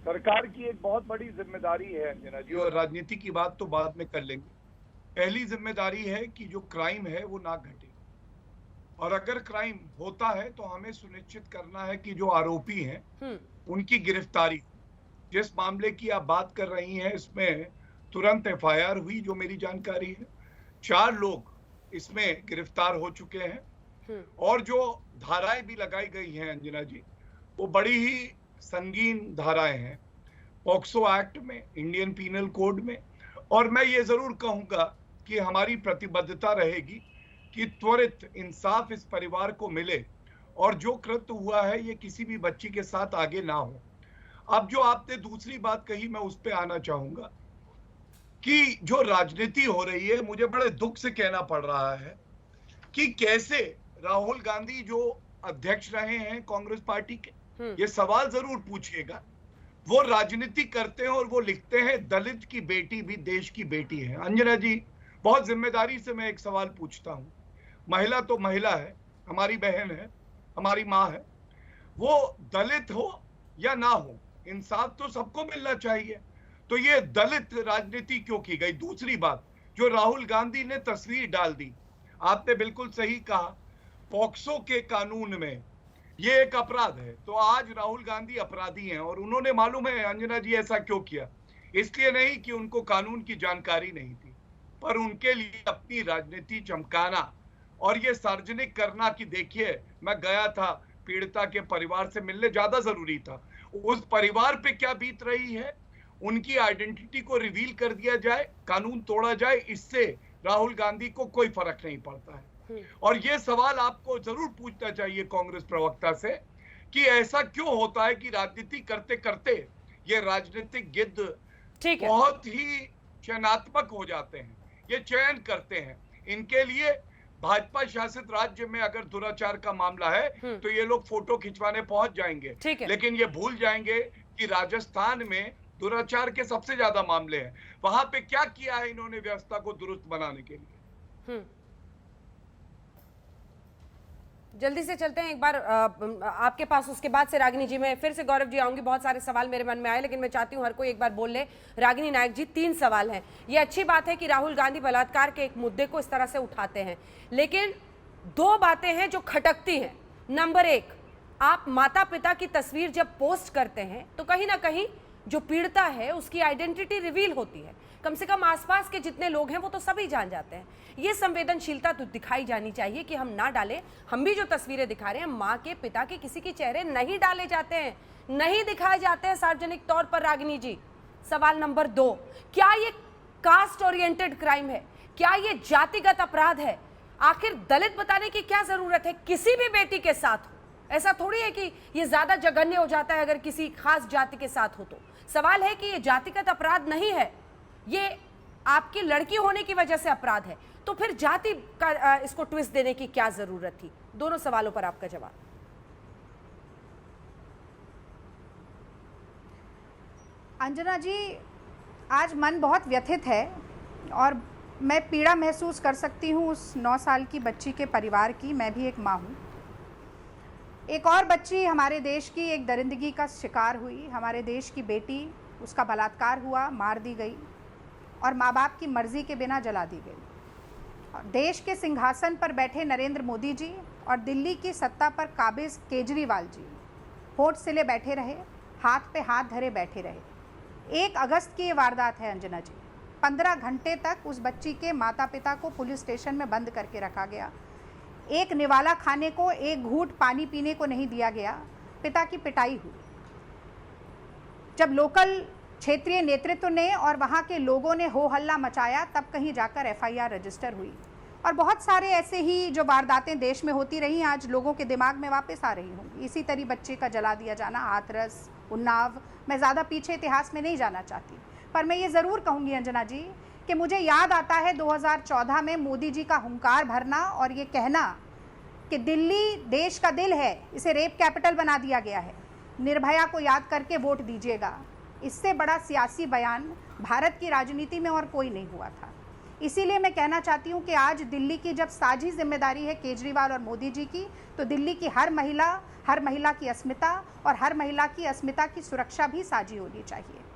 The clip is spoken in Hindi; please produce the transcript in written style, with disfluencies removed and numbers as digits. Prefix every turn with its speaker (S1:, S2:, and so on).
S1: सरकार की एक बहुत बड़ी जिम्मेदारी है अंजना जी, और राजनीति की बात तो बाद में कर लेंगे। पहली जिम्मेदारी है कि जो क्राइम है वो ना घटे, और अगर क्राइम होता है तो हमें सुनिश्चित करना है कि जो आरोपी हैं उनकी गिरफ्तारी हो। जिस मामले की आप बात कर रही हैं इसमें तुरंत एफआईआर हुई, जो मेरी जानकारी है 4 लोग इसमें गिरफ्तार हो चुके हैं, और जो धाराएं भी लगाई गई हैं अंजना जी, वो बड़ी ही संगीन धाराएं हैं पॉक्सो एक्ट में, इंडियन पीनल कोड में। और मैं ये जरूर कहूंगा कि हमारी प्रतिबद्धता रहेगी कि त्वरित इंसाफ इस परिवार को मिले, और जो कृत्य हुआ है ये किसी भी बच्ची के साथ आगे ना हो। अब जो आपने दूसरी बात कही, मैं उस पर आना चाहूंगा कि जो राजनीति हो रही है, मुझे बड़े दुख से कहना पड़ रहा है कि कैसे राहुल गांधी जो अध्यक्ष रहे हैं कांग्रेस पार्टी के, ये सवाल जरूर पूछिएगा, वो राजनीति करते हैं और वो लिखते हैं दलित की बेटी भी देश की बेटी है। अंजना जी, बहुत जिम्मेदारी से मैं एक सवाल पूछता हूं, महिला तो महिला है, हमारी बहन है, हमारी माँ है, वो दलित हो या ना हो, इंसाफ तो सबको मिलना चाहिए। तो ये दलित राजनीति क्यों की गई? दूसरी बात, जो राहुल गांधी ने तस्वीर डाल दी, आपने बिल्कुल सही कहा, पॉक्सो के कानून में ये एक अपराध है, तो आज राहुल गांधी अपराधी हैं। और उन्होंने, मालूम है अंजना जी, ऐसा क्यों किया? इसलिए नहीं कि उनको कानून की जानकारी नहीं थी, पर उनके लिए अपनी राजनीति चमकाना और ये सार्वजनिक करना कि देखिए मैं गया था, पीड़िता के परिवार से मिलने, ज्यादा जरूरी था। उस परिवार पे क्या बीत रही है, उनकी आइडेंटिटी को रिवील कर दिया जाए, कानून तोड़ा जाए, इससे राहुल गांधी को कोई फर्क नहीं पड़ता है। और ये सवाल आपको जरूर पूछना चाहिए कांग्रेस प्रवक्ता से कि ऐसा क्यों होता है कि राजनीति करते करते ये राजनीतिक गिद्ध बहुत ही चयनात्मक हो जाते हैं, ये चयन करते हैं। इनके लिए भाजपा शासित राज्य में अगर दुराचार का मामला है तो ये लोग फोटो खिंचवाने पहुंच जाएंगे, लेकिन ये भूल जाएंगे कि राजस्थान में दुराचार के सबसे ज्यादा मामले हैं। वहां पे क्या किया है इन्होंने व्यवस्था को दुरुस्त बनाने के लिए?
S2: जल्दी से चलते हैं एक बार आपके पास, उसके बाद से रागिनी जी, मैं फिर से गौरव जी आऊंगी। बहुत सारे सवाल मेरे मन में आए, लेकिन मैं चाहती हूं हर कोई एक बार बोल ले। रागिनी नायक जी, 3 सवाल हैं। ये अच्छी बात है कि राहुल गांधी बलात्कार के एक मुद्दे को इस तरह से उठाते हैं, लेकिन 2 बातें हैं जो खटकती हैं। नंबर 1, आप माता पिता की तस्वीर जब पोस्ट करते हैं तो कहीं ना कहीं जो पीड़िता है उसकी आइडेंटिटी रिवील होती है। कम से कम आसपास के जितने लोग हैं वो तो सभी जान जाते हैं। ये संवेदनशीलता तो दिखाई जानी चाहिए कि हम ना डालें। हम भी जो तस्वीरें दिखा रहे हैं, माँ के, पिता के, किसी के चेहरे नहीं डाले जाते हैं, नहीं दिखाए जाते हैं सार्वजनिक तौर पर। रागिनी जी, सवाल नंबर 2, क्या ये कास्ट ओरिएंटेड क्राइम है? क्या ये जातिगत अपराध है? आखिर दलित बताने की क्या जरूरत है? किसी भी बेटी के साथ हो, ऐसा थोड़ी है कि ये ज्यादा जघन्य हो जाता है अगर किसी खास जाति के साथ हो तो। सवाल है कि ये जातिगत अपराध नहीं है, ये आपकी लड़की होने की वजह से अपराध है, तो फिर जाति का इसको ट्विस्ट देने की क्या जरूरत थी? दोनों सवालों पर आपका जवाब।
S3: अंजना जी, आज मन बहुत व्यथित है और मैं पीड़ा महसूस कर सकती हूँ उस 9 साल की बच्ची के परिवार की। मैं भी एक माँ हूँ। एक और बच्ची हमारे देश की एक दरिंदगी का शिकार हुई। हमारे देश की बेटी, उसका बलात्कार हुआ, मार दी गई और माँ बाप की मर्जी के बिना जला दी गई। देश के सिंहासन पर बैठे नरेंद्र मोदी जी और दिल्ली की सत्ता पर काबिज केजरीवाल जी होठ सिले बैठे रहे, हाथ पे हाथ धरे बैठे रहे। 1 अगस्त की ये वारदात है अंजना जी। 15 घंटे तक उस बच्ची के माता पिता को पुलिस स्टेशन में बंद करके रखा गया। एक निवाला खाने को, एक घूंट पानी पीने को नहीं दिया गया। पिता की पिटाई हुई। जब लोकल क्षेत्रीय नेतृत्व ने और वहाँ के लोगों ने हो हल्ला मचाया, तब कहीं जाकर एफआईआर रजिस्टर हुई। और बहुत सारे ऐसे ही जो वारदातें देश में होती रही, आज लोगों के दिमाग में वापस आ रही होंगी। इसी तरह बच्चे का जला दिया जाना, हाथरस, उन्नाव, मैं ज़्यादा पीछे इतिहास में नहीं जाना चाहती, पर मैं ये ज़रूर कहूँगी अंजना जी कि मुझे याद आता है 2014 में मोदी जी का हुंकार भरना और ये कहना कि दिल्ली देश का दिल है, इसे रेप कैपिटल बना दिया गया है, निर्भया को याद करके वोट दीजिएगा। इससे बड़ा सियासी बयान भारत की राजनीति में और कोई नहीं हुआ था। इसीलिए मैं कहना चाहती हूँ कि आज दिल्ली की जब साझी जिम्मेदारी है केजरीवाल और मोदी जी की, तो दिल्ली की हर महिला, हर महिला की अस्मिता और हर महिला की अस्मिता की सुरक्षा भी साझी होनी चाहिए।